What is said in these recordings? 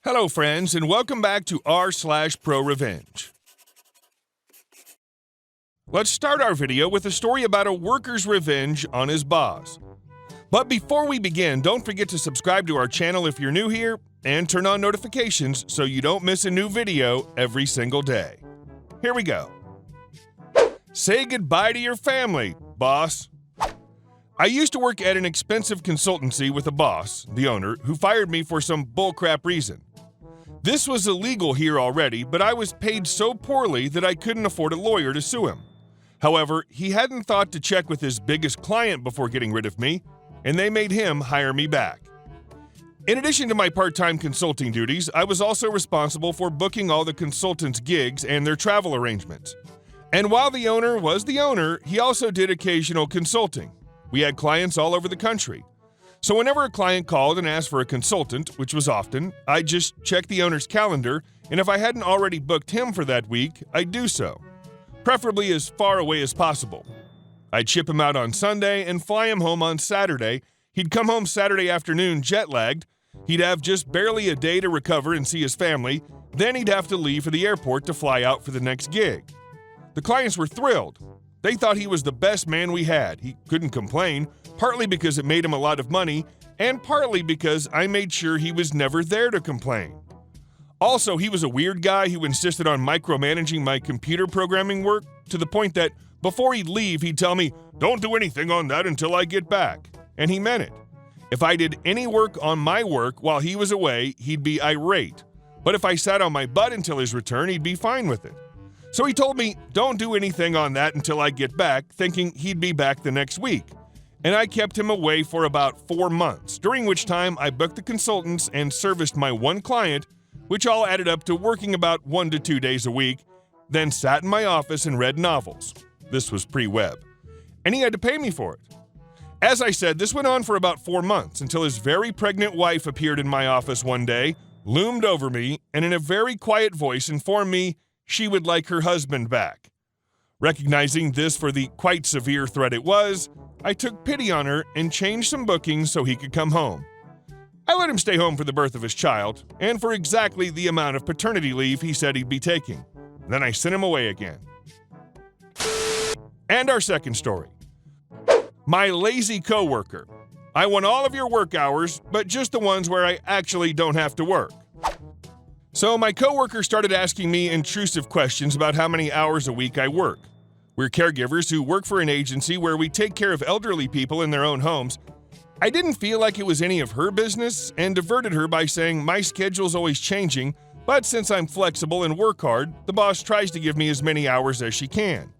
Hello friends, and welcome back to r/ProRevenge. Let's start our video with a story about a worker's revenge on his boss. But before we begin, don't forget to subscribe to our channel if you're new here, and turn on notifications so you don't miss a new video every single day. Here we go. Say goodbye to your family, boss. I used to work at an expensive consultancy with a boss, the owner, who fired me for some bullcrap reason. This was illegal here already, but I was paid so poorly that I couldn't afford a lawyer to sue him. However, he hadn't thought to check with his biggest client before getting rid of me, and they made him hire me back. In addition to my part-time consulting duties, I was also responsible for booking all the consultants' gigs and their travel arrangements. And while the owner was the owner, he also did occasional consulting. We had clients all over the country. So whenever a client called and asked for a consultant, which was often, I'd just check the owner's calendar, and if I hadn't already booked him for that week, I'd do so, preferably as far away as possible. I'd ship him out on Sunday and fly him home on Saturday. He'd come home Saturday afternoon jet-lagged. He'd have just barely a day to recover and see his family. Then he'd have to leave for the airport to fly out for the next gig. The clients were thrilled. They thought he was the best man we had. He couldn't complain, partly because it made him a lot of money, and partly because I made sure he was never there to complain. Also, he was a weird guy who insisted on micromanaging my computer programming work to the point that before he'd leave, he'd tell me, "Don't do anything on that until I get back." And he meant it. If I did any work on my work while he was away, he'd be irate. But if I sat on my butt until his return, he'd be fine with it. So he told me, "Don't do anything on that until I get back," thinking he'd be back the next week. And I kept him away for about 4 months, during which time I booked the consultants and serviced my one client, which all added up to working about 1 to 2 days a week, then sat in my office and read novels. This was pre-Webb. And he had to pay me for it. As I said, this went on for about 4 months until his very pregnant wife appeared in my office one day, loomed over me, and in a very quiet voice informed me she would like her husband back. Recognizing this for the quite severe threat it was, I took pity on her and changed some bookings so he could come home. I let him stay home for the birth of his child, and for exactly the amount of paternity leave he said he'd be taking. Then I sent him away again. And our second story. My lazy coworker. I want all of your work hours, but just the ones where I actually don't have to work. So my coworker started asking me intrusive questions about how many hours a week I work. We're caregivers who work for an agency where we take care of elderly people in their own homes. I didn't feel like it was any of her business and diverted her by saying my schedule's always changing, but since I'm flexible and work hard, the boss tries to give me as many hours as she can.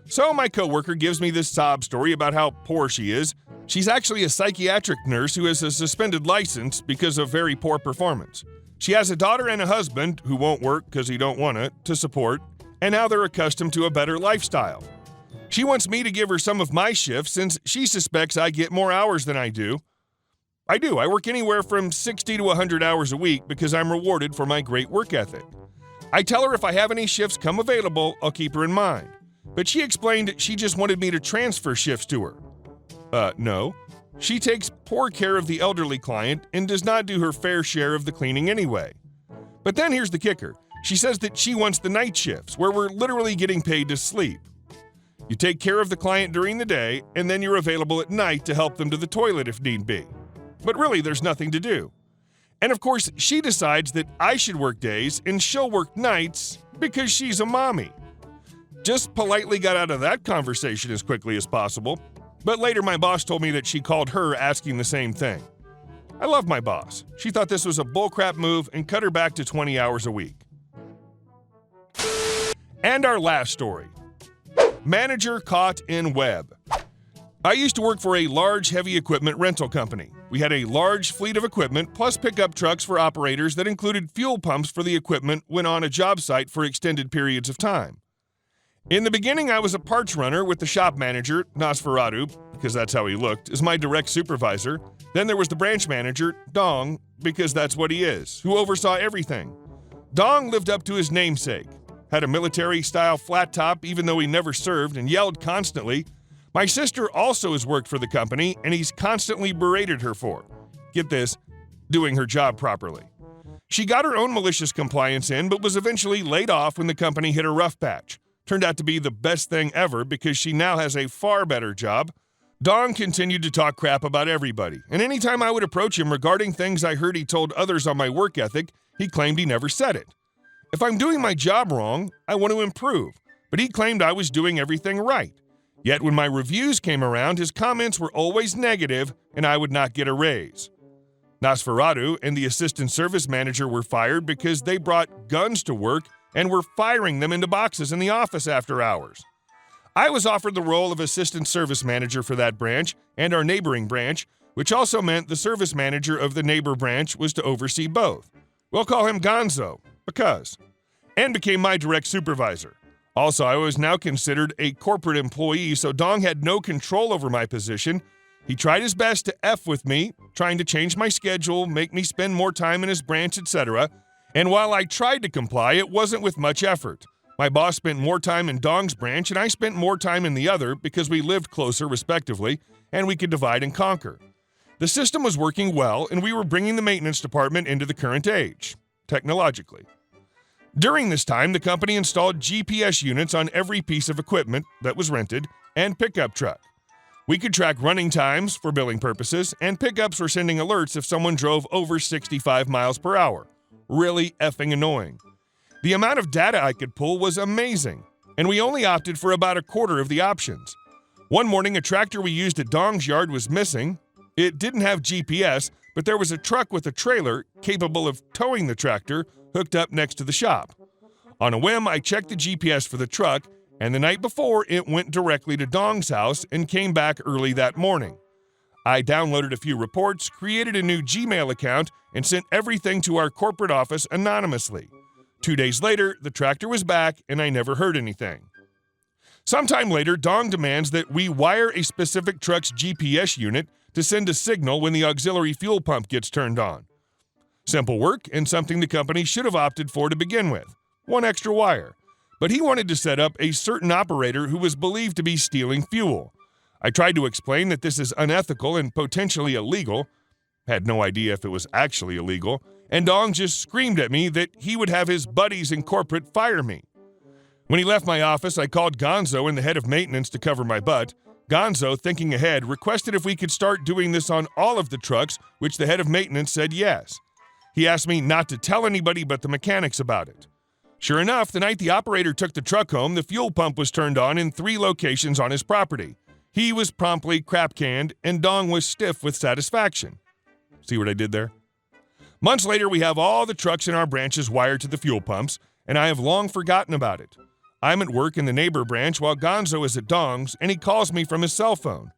So my coworker gives me this sob story about how poor she is. She's actually a psychiatric nurse who has a suspended license because of very poor performance. She has a daughter and a husband, who won't work because he don't want it, to support, and now they're accustomed to a better lifestyle. She wants me to give her some of my shifts since she suspects I get more hours than I do. I do. I work anywhere from 60 to 100 hours a week because I'm rewarded for my great work ethic. I tell her if I have any shifts come available, I'll keep her in mind. But she explained she just wanted me to transfer shifts to her. No. She takes poor care of the elderly client and does not do her fair share of the cleaning anyway. But then here's the kicker. She says that she wants the night shifts, where we're literally getting paid to sleep. You take care of the client during the day, and then you're available at night to help them to the toilet if need be. But really, there's nothing to do. And of course, she decides that I should work days and she'll work nights because she's a mommy. Just politely got out of that conversation as quickly as possible. But later my boss told me that she called her asking the same thing. I love my boss. She thought this was a bullcrap move and cut her back to 20 hours a week. And our last story. Manager caught in Webb. I used to work for a large heavy equipment rental company. We had a large fleet of equipment plus pickup trucks for operators that included fuel pumps for the equipment when on a job site for extended periods of time. In the beginning, I was a parts runner with the shop manager, Nosferatu, because that's how he looked, as my direct supervisor. Then there was the branch manager, Dong, because that's what he is, who oversaw everything. Dong lived up to his namesake, had a military-style flat top even though he never served and yelled constantly. My sister also has worked for the company, and he's constantly berated her for, get this, doing her job properly. She got her own malicious compliance in, but was eventually laid off when the company hit a rough patch. Turned out to be the best thing ever because she now has a far better job. Dong continued to talk crap about everybody, and anytime I would approach him regarding things I heard he told others on my work ethic, he claimed he never said it. If I'm doing my job wrong, I want to improve, but he claimed I was doing everything right. Yet when my reviews came around, his comments were always negative, and I would not get a raise. Nosferatu and the assistant service manager were fired because they brought guns to work and were firing them into boxes in the office after hours. I was offered the role of assistant service manager for that branch and our neighboring branch, which also meant the service manager of the neighbor branch was to oversee both. We'll call him Gonzo, and became my direct supervisor. Also, I was now considered a corporate employee, so Dong had no control over my position. He tried his best to F with me, trying to change my schedule, make me spend more time in his branch, etc. And while I tried to comply, it wasn't with much effort. My boss spent more time in Dong's branch, and I spent more time in the other because we lived closer, respectively, and we could divide and conquer. The system was working well, and we were bringing the maintenance department into the current age, technologically. During this time, the company installed GPS units on every piece of equipment that was rented and pickup truck. We could track running times for billing purposes, and pickups were sending alerts if someone drove over 65 miles per hour. Really effing annoying. The amount of data I could pull was amazing, and we only opted for about a quarter of the options. One morning, a tractor we used at Dong's yard was missing. It didn't have GPS, but there was a truck with a trailer capable of towing the tractor hooked up next to the shop. On a whim, I checked the GPS for the truck, and the night before, it went directly to Dong's house and came back early that morning. I downloaded a few reports, created a new Gmail account, and sent everything to our corporate office anonymously. 2 days later, the tractor was back, and I never heard anything. Sometime later, Dong demands that we wire a specific truck's GPS unit to send a signal when the auxiliary fuel pump gets turned on. Simple work, and something the company should have opted for to begin with. One extra wire. But he wanted to set up a certain operator who was believed to be stealing fuel. I tried to explain that this is unethical and potentially illegal. Had no idea if it was actually illegal. And Dong just screamed at me that he would have his buddies in corporate fire me. When he left my office, I called Gonzo and the head of maintenance to cover my butt. Gonzo, thinking ahead, requested if we could start doing this on all of the trucks, which the head of maintenance said yes. He asked me not to tell anybody but the mechanics about it. Sure enough, the night the operator took the truck home, the fuel pump was turned on in 3 locations on his property. He was promptly crap-canned, and Dong was stiff with satisfaction. See what I did there? Months later, we have all the trucks in our branches wired to the fuel pumps, and I have long forgotten about it. I'm at work in the neighbor branch while Gonzo is at Dong's, and he calls me from his cell phone.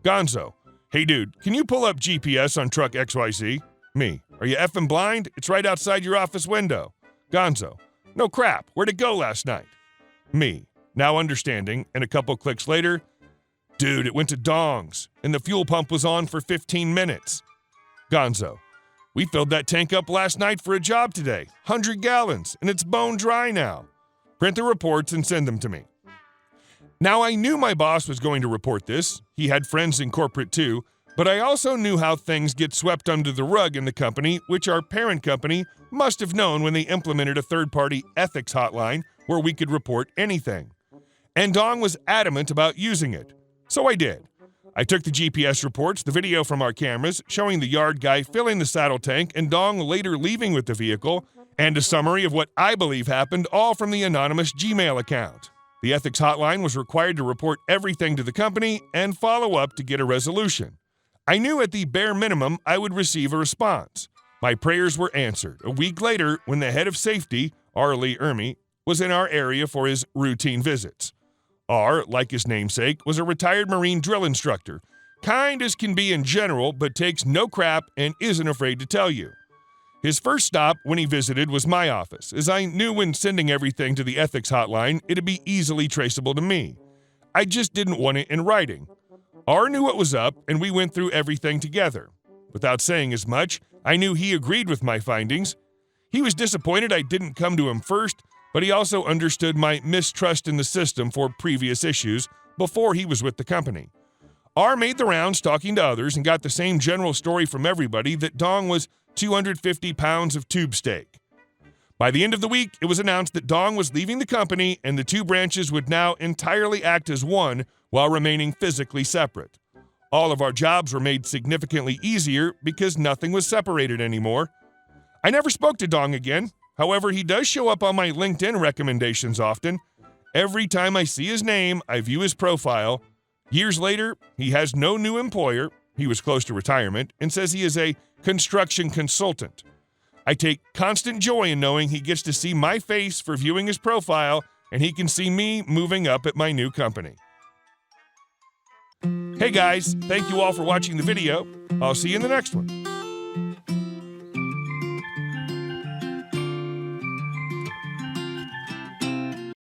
Gonzo, hey dude, can you pull up GPS on truck XYZ? Me, are you effing blind? It's right outside your office window. Gonzo, no crap, where'd it go last night? Me, now understanding, and a couple clicks later, dude, it went to Dong's, and the fuel pump was on for 15 minutes. Gonzo, we filled that tank up last night for a job today, 100 gallons, and it's bone dry now. Print the reports and send them to me. Now, I knew my boss was going to report this. He had friends in corporate too, but I also knew how things get swept under the rug in the company, which our parent company must have known when they implemented a third-party ethics hotline where we could report anything. And Dong was adamant about using it. So I did. I took the GPS reports, the video from our cameras, showing the yard guy filling the saddle tank and Dong later leaving with the vehicle, and a summary of what I believe happened, all from the anonymous Gmail account. The ethics hotline was required to report everything to the company and follow up to get a resolution. I knew at the bare minimum I would receive a response. My prayers were answered. A week later, when the head of safety, Arlie Ermy, was in our area for his routine visits. R, like his namesake, was a retired Marine drill instructor, kind as can be in general, but takes no crap and isn't afraid to tell you. His first stop when he visited was my office, as I knew when sending everything to the ethics hotline, it'd be easily traceable to me. I just didn't want it in writing. R knew what was up, and we went through everything together. Without saying as much, I knew he agreed with my findings. He was disappointed I didn't come to him first, but he also understood my mistrust in the system for previous issues before he was with the company. R made the rounds talking to others and got the same general story from everybody that Dong was 250 pounds of tube steak. By the end of the week, it was announced that Dong was leaving the company and the two branches would now entirely act as one while remaining physically separate. All of our jobs were made significantly easier because nothing was separated anymore. I never spoke to Dong again. However, he does show up on my LinkedIn recommendations often. Every time I see his name, I view his profile. Years later, he has no new employer, he was close to retirement, and says he is a construction consultant. I take constant joy in knowing he gets to see my face for viewing his profile, and he can see me moving up at my new company. Hey guys, thank you all for watching the video. I'll see you in the next one.